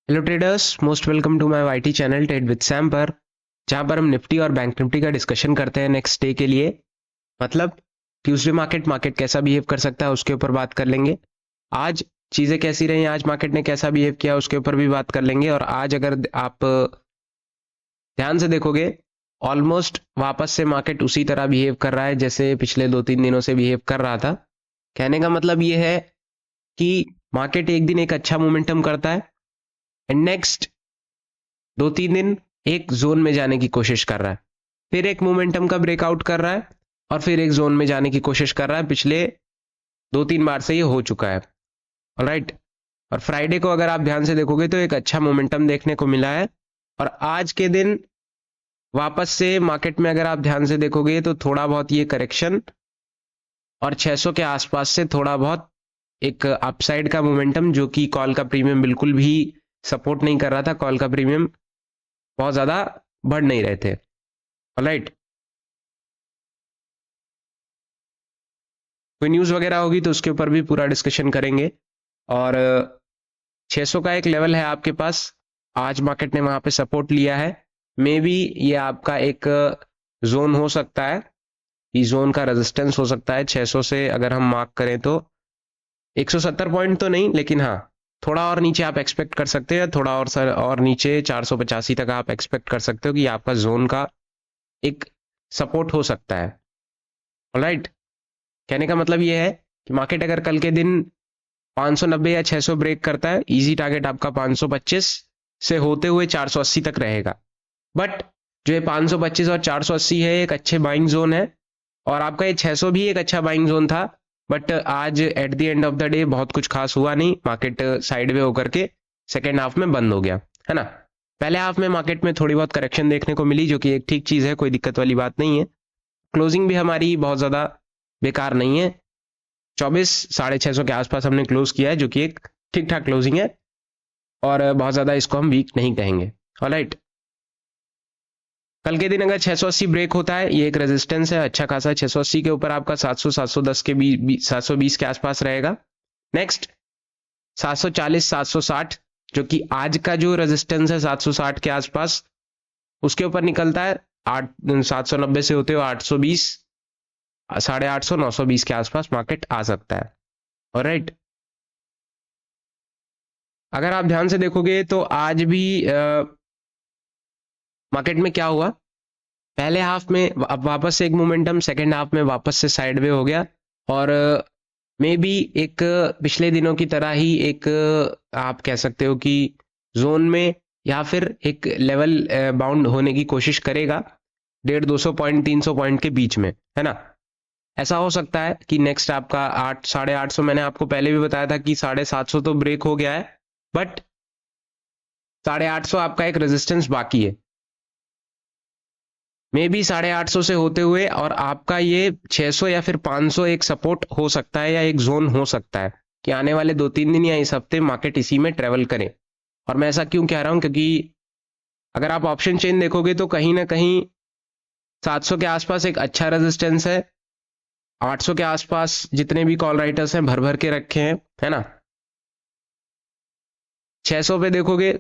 Hello traders, most welcome to my YT channel trade with Sam पर, जहां पर हम निफ्टी और बैंक निफ्टी का डिस्कशन करते हैं नेक्स्ट डे के लिए। मतलब ट्यूसडे मार्केट कैसा बिहेव कर सकता है उसके ऊपर बात कर लेंगे। आज चीज़ें कैसी रही, आज मार्केट ने कैसा बिहेव किया उसके ऊपर भी बात कर लेंगे। और आज अगर आप ध्यान से देखोगे, ऑलमोस्ट वापस से मार्केट उसी तरह बिहेव कर रहा है जैसे पिछले 2-3 दिनों से बिहेव कर रहा था। कहने का मतलब ये है कि मार्केट एक दिन एक अच्छा मोमेंटम करता है एंड नेक्स्ट 2-3 दिन एक जोन में जाने की कोशिश कर रहा है, फिर एक मोमेंटम का ब्रेकआउट कर रहा है और फिर एक जोन में जाने की कोशिश कर रहा है। पिछले 2-3 बार से ये हो चुका है। ऑलराइट, और फ्राइडे को अगर आप ध्यान से देखोगे तो एक अच्छा मोमेंटम देखने को मिला है। और आज के दिन वापस से मार्केट में अगर आप ध्यान से देखोगे तो थोड़ा बहुत ये करेक्शन और 600 के आसपास से थोड़ा बहुत एक अपसाइड का मोमेंटम, जो कि कॉल का प्रीमियम बिल्कुल भी सपोर्ट नहीं कर रहा था। कॉल का प्रीमियम बहुत ज्यादा बढ़ नहीं रहे थे। ऑलराइट, कोई न्यूज वगैरह होगी तो उसके ऊपर भी पूरा डिस्कशन करेंगे। और 600 का एक लेवल है आपके पास, आज मार्केट ने वहां पे सपोर्ट लिया है। मे बी ये आपका एक जोन हो सकता है, ये जोन का रेजिस्टेंस हो सकता है 600 से अगर हम मार्क करें तो। 170 पॉइंट तो नहीं, लेकिन हाँ थोड़ा और नीचे आप एक्सपेक्ट कर सकते हैं, थोड़ा और नीचे 485 तक आप एक्सपेक्ट कर सकते हो कि आपका जोन का एक सपोर्ट हो सकता है। ऑलराइट, कहने का मतलब ये है कि मार्केट अगर कल के दिन 590 या 600 ब्रेक करता है, इजी टारगेट आपका 525 से होते हुए 480 तक रहेगा। बट जो ये 525 और 480 है एक अच्छे बाइंग जोन है, और आपका ये 600 भी एक अच्छा बाइंग जोन था। बट आज at the end of the day बहुत कुछ खास हुआ नहीं, मार्केट साइडवे होकर के सेकेंड हाफ में बंद हो गया है ना। पहले हाफ में मार्केट में थोड़ी बहुत करेक्शन देखने को मिली, जो कि एक ठीक चीज है, कोई दिक्कत वाली बात नहीं है। क्लोजिंग भी हमारी बहुत ज्यादा बेकार नहीं है, 24,650 के आसपास हमने क्लोज किया है, जो कि एक ठीक ठाक क्लोजिंग है और बहुत ज्यादा इसको हम वीक नहीं कहेंगे। ऑलराइट, कल के दिन अगर 680 ब्रेक होता है, ये एक रेजिस्टेंस है अच्छा खासा। 680 के ऊपर आपका 700 710 के 720 के आसपास रहेगा। नेक्स्ट 740 760, जो कि आज का जो रेजिस्टेंस है 760 के आसपास, उसके ऊपर निकलता है 790 से होते हुए 820, 850 920 के आसपास मार्केट आ सकता है। ऑलराइट, अगर आप ध्यान से देखोगे तो आज भी मार्केट में क्या हुआ, पहले हाफ में अब वापस से एक मोमेंटम, सेकेंड हाफ में वापस से साइडवे हो गया। और मे बी एक पिछले दिनों की तरह ही एक आप कह सकते हो कि जोन में या फिर एक लेवल बाउंड होने की कोशिश करेगा 150 200 पॉइंट 300 पॉइंट के बीच में, है ना। ऐसा हो सकता है कि नेक्स्ट आपका 800 मैंने आपको पहले भी बताया था कि 750 तो ब्रेक हो गया है, बट 850 आपका एक रेजिस्टेंस बाकी है। मे बी 850 से होते हुए और आपका ये 600 या फिर 500 एक सपोर्ट हो सकता है या एक जोन हो सकता है कि आने वाले 2-3 दिन या इस हफ्ते मार्केट इसी में ट्रेवल करे। और मैं ऐसा क्यों कह रहा हूं, क्योंकि अगर आप ऑप्शन चेन देखोगे तो कहीं ना कहीं 700 के आसपास एक अच्छा रेजिस्टेंस है, 800 के आसपास जितने भी कॉल राइटर्स हैं भर भर के रखे हैं, है ना। 600 पे देखोगे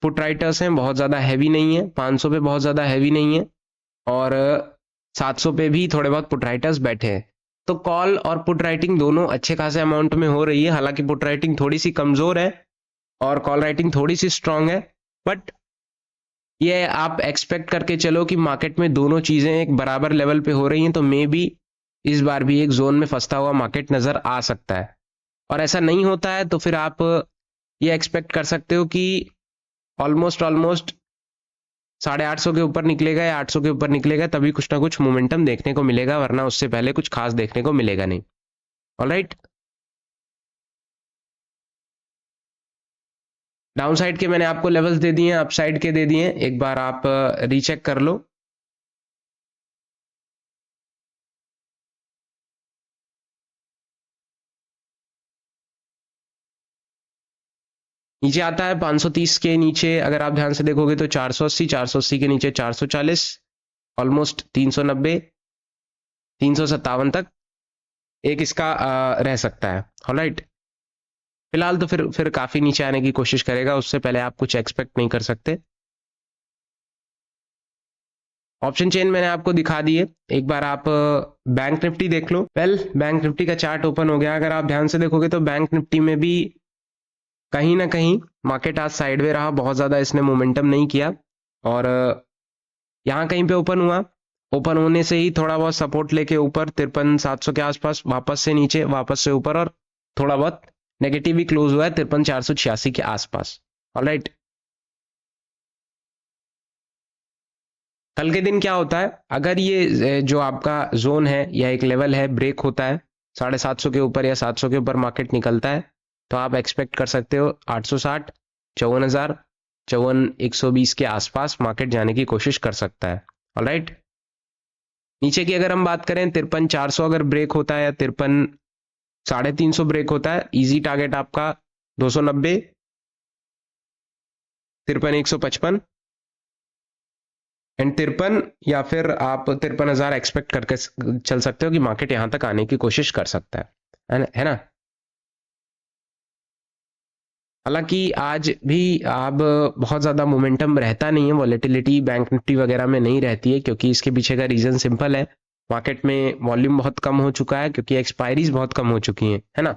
पुट राइटर्स हैं, बहुत ज्यादा हैवी नहीं है, 500 पे बहुत ज्यादा हैवी नहीं है, और 700 पे भी थोड़े बहुत पुट राइटर्स बैठे हैं। तो कॉल और पुट राइटिंग दोनों अच्छे खासे अमाउंट में हो रही है। हालांकि पुट राइटिंग थोड़ी सी कमजोर है और कॉल राइटिंग थोड़ी सी स्ट्रांग है, बट ये आप एक्सपेक्ट करके चलो कि मार्केट में दोनों चीजें एक बराबर लेवल पे हो रही हैं, तो मे बी इस बार भी एक जोन में फंसता हुआ मार्केट नजर आ सकता है। और ऐसा नहीं होता है तो फिर आप ये एक्सपेक्ट कर सकते हो कि ऑलमोस्ट 850 के ऊपर निकलेगा या 800 के ऊपर निकलेगा, तभी कुछ ना कुछ मोमेंटम देखने को मिलेगा, वरना उससे पहले कुछ खास देखने को मिलेगा नहीं। ऑलराइट, डाउन साइड के मैंने आपको लेवल्स दे दिए हैं, अप साइड के दे दिए हैं, एक बार आप रीचेक कर लो। नीचे आता है 530 के नीचे, अगर आप ध्यान से देखोगे तो 480, 480 के नीचे 440, ऑलमोस्ट 390, 357 तक एक इसका रह सकता है। ऑलराइट, फिलहाल तो फिर काफी नीचे आने की कोशिश करेगा, उससे पहले आप कुछ एक्सपेक्ट नहीं कर सकते। ऑप्शन चेन मैंने आपको दिखा दिए, एक बार आप बैंक निफ्टी देख लो। बैंक निफ्टी का चार्ट ओपन हो गया। अगर आप ध्यान से देखोगे तो बैंक निफ्टी में भी कहीं ना कहीं मार्केट आज साइडवे रहा, बहुत ज्यादा इसने मोमेंटम नहीं किया, और यहाँ कहीं पे ओपन हुआ, ओपन होने से ही थोड़ा बहुत सपोर्ट लेके ऊपर 53,700 के आसपास, वापस से नीचे, वापस से ऊपर, और थोड़ा बहुत नेगेटिव भी क्लोज हुआ है 53,486 के आसपास। ऑलराइट, कल के दिन क्या होता है, अगर ये जो आपका जोन है या एक लेवल है ब्रेक होता है 750 के ऊपर या 700 के ऊपर मार्केट निकलता है, तो आप एक्सपेक्ट कर सकते हो 860, 54,000, 54,120 के आसपास मार्केट जाने की कोशिश कर सकता है। ऑलराइट, नीचे की अगर हम बात करें 53,400 अगर ब्रेक होता है या 53,350 ब्रेक होता है, इजी टारगेट आपका 290, 53,155 एंड 53, या फिर आप 53,000 एक्सपेक्ट करके चल सकते हो कि मार्केट यहां तक आने की कोशिश कर सकता है ना। हालांकि आज भी अब बहुत ज्यादा मोमेंटम रहता नहीं है, वॉलेटिलिटी बैंक निफ्टी वगैरह में नहीं रहती है, क्योंकि इसके पीछे का रीजन सिंपल है, मार्केट में वॉल्यूम बहुत कम हो चुका है, क्योंकि एक्सपायरीज बहुत कम हो चुकी हैं, है ना।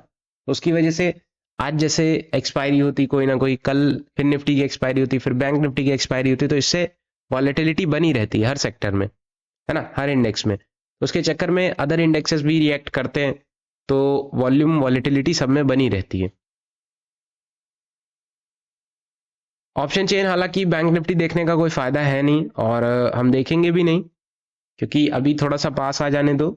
उसकी वजह से आज जैसे एक्सपायरी होती कोई ना कोई, कल फिर निफ्टी की एक्सपायरी होती, फिर बैंक निफ्टी की एक्सपायरी होती, तो इससे वॉलेटिलिटी बनी रहती है हर सेक्टर में, है ना, हर इंडेक्स में। उसके चक्कर में अदर इंडेक्सेस भी रिएक्ट करते हैं, तो वॉल्यूम वॉलेटिलिटी सब में बनी रहती है। ऑप्शन चेन हालांकि बैंक निफ्टी देखने का कोई फायदा है नहीं, और हम देखेंगे भी नहीं, क्योंकि अभी थोड़ा सा पास आ जाने दो,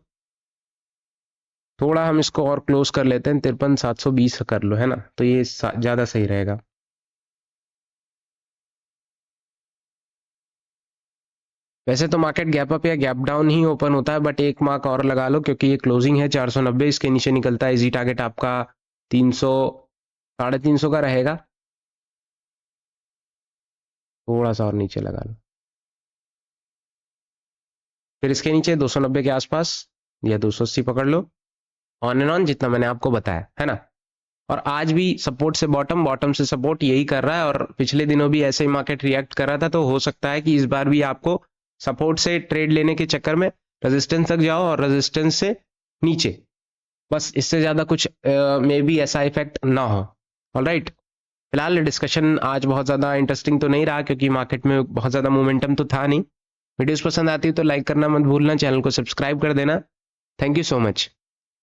थोड़ा हम इसको और क्लोज कर लेते हैं, 53,720 कर लो, है ना, तो ये ज्यादा सही रहेगा। वैसे तो मार्केट गैप अप या गैप डाउन ही ओपन होता है, बट एक मार्क और लगा लो, क्योंकि ये क्लोजिंग है 490, इसके नीचे निकलता है, इजी टारगेट आपका 300, 350 का रहेगा, थोड़ा सा और नीचे लगा लो, फिर इसके नीचे 290 के आसपास या 280 पकड़ लो, ऑन एंड ऑन जितना मैंने आपको बताया, है ना। और आज भी सपोर्ट से बॉटम, बॉटम से सपोर्ट यही कर रहा है, और पिछले दिनों भी ऐसे ही मार्केट रिएक्ट कर रहा था, तो हो सकता है कि इस बार भी आपको सपोर्ट से ट्रेड लेने के चक्कर में रेजिस्टेंस तक जाओ और रेजिस्टेंस से नीचे, बस इससे ज्यादा कुछ मे बी ऐसा इफेक्ट ना हो। ऑलराइट, फिलहाल डिस्कशन आज बहुत ज़्यादा इंटरेस्टिंग तो नहीं रहा, क्योंकि मार्केट में बहुत ज़्यादा मोमेंटम तो था नहीं। वीडियोस पसंद आती है तो लाइक करना मत भूलना, चैनल को सब्सक्राइब कर देना। Thank you so much.